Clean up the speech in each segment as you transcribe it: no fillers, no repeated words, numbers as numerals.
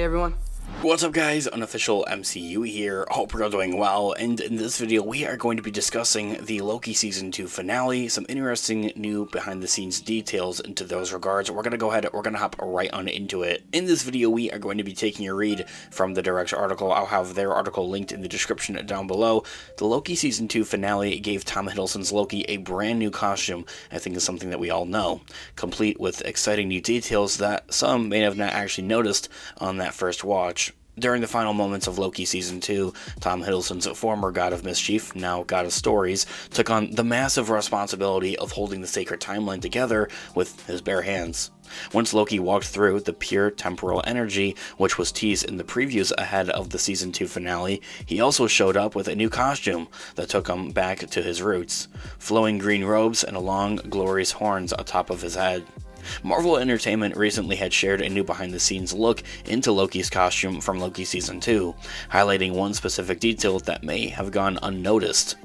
everyone. What's up guys, Unofficial MCU here, hope we're all doing well, and in this video we are going to be discussing the Loki Season 2 finale, some interesting new behind the scenes details into those regards. We're going to go ahead, we're going to hop right on into it. In this video we are going to be taking a read from the direct article. I'll have their article linked in the description down below. The Loki Season 2 finale gave Tom Hiddleston's Loki a brand new costume, I think is something that we all know, complete with exciting new details that some may have not actually noticed on that first watch. During the final moments of Loki Season 2, Tom Hiddleston's former God of Mischief, now God of Stories, took on the massive responsibility of holding the sacred timeline together with his bare hands. Once Loki walked through the pure temporal energy, which was teased in the previews ahead of the Season 2 finale, he also showed up with a new costume that took him back to his roots, flowing green robes and long, glorious horns atop of his head. Marvel Entertainment recently had shared a new behind-the-scenes look into Loki's costume from Loki Season 2, highlighting one specific detail that may have gone unnoticed.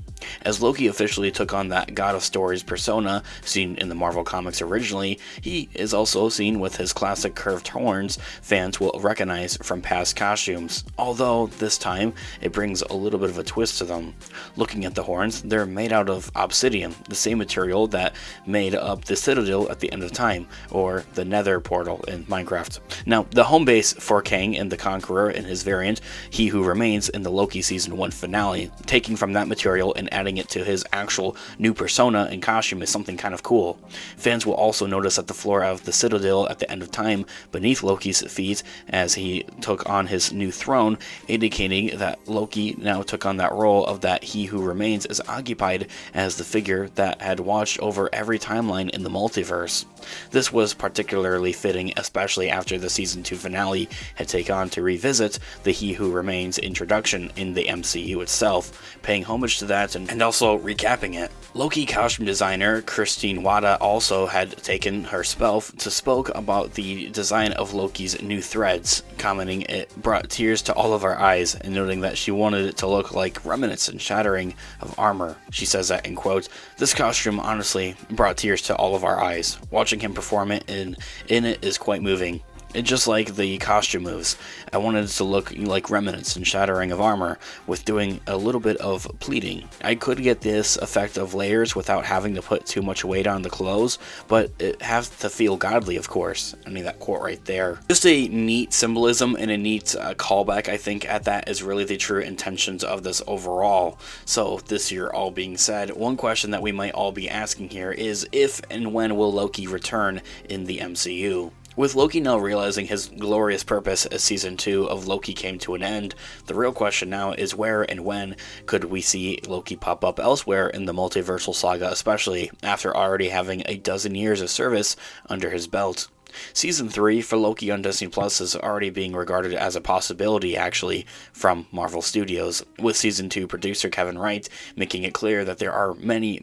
As Loki officially took on that God of Stories persona seen in the Marvel Comics originally, he is also seen with his classic curved horns fans will recognize from past costumes, although this time it brings a little bit of a twist to them. Looking at the horns, they're made out of obsidian, the same material that made up the Citadel at the end of time, or the Nether portal in Minecraft. Now, the home base for Kang and the Conqueror in his variant, He Who Remains in the Loki Season 1 finale, taking from that material and adding it to his actual new persona and costume is something kind of cool. Fans will also notice that the floor of the Citadel at the end of time beneath Loki's feet as he took on his new throne, indicating that Loki now took on that role of that He Who Remains is occupied as the figure that had watched over every timeline in the multiverse. This was particularly fitting, especially after the Season 2 finale had taken on to revisit the He Who Remains introduction in the MCU itself, paying homage to that and also recapping it. Loki costume designer Christine Wada also had taken her spell to spoke about the design of Loki's new threads, commenting it brought tears to all of our eyes and noting that she wanted it to look like remnants and shattering of armor. She says that in quotes, "This costume honestly brought tears to all of our eyes. Watching him perform it in it is quite moving. It's just like the costume moves. I wanted it to look like remnants and shattering of armor, with doing a little bit of pleating. I could get this effect of layers without having to put too much weight on the clothes, but it has to feel godly, of course." I mean, that quote right there. Just a neat symbolism and a neat callback, I think, at that is really the true intentions of this overall. So, this year all being said, one question that we might all be asking here is if and when will Loki return in the MCU? With Loki now realizing his glorious purpose as Season 2 of Loki came to an end, the real question now is where and when could we see Loki pop up elsewhere in the multiversal saga, especially after already having a dozen years of service under his belt. Season 3 for Loki on Disney Plus is already being regarded as a possibility, actually, from Marvel Studios, with Season 2 producer Kevin Wright making it clear that there are many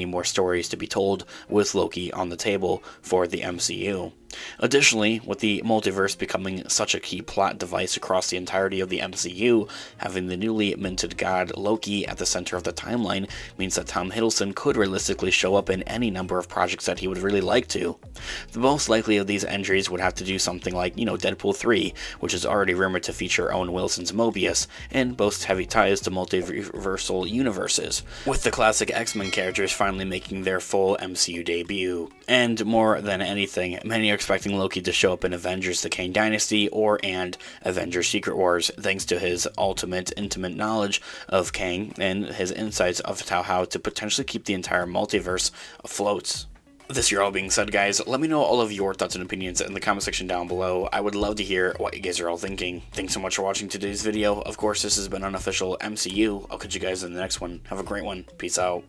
more stories to be told with Loki on the table for the MCU. Additionally, with the multiverse becoming such a key plot device across the entirety of the MCU, having the newly minted god Loki at the center of the timeline means that Tom Hiddleston could realistically show up in any number of projects that he would really like to. The most likely of these entries would have to do something like, Deadpool 3, which is already rumored to feature Owen Wilson's Mobius, and boasts heavy ties to multiversal universes, with the classic X-Men characters finally making their full MCU debut. And more than anything, many are expecting Loki to show up in Avengers The Kang Dynasty and Avengers Secret Wars, thanks to his intimate knowledge of Kang and his insights of how to potentially keep the entire multiverse afloat. This year all being said, guys, let me know all of your thoughts and opinions in the comment section down below. I would love to hear what you guys are all thinking. Thanks so much for watching today's video. Of course, this has been Unofficial MCU. I'll catch you guys in the next one. Have a great one. Peace out.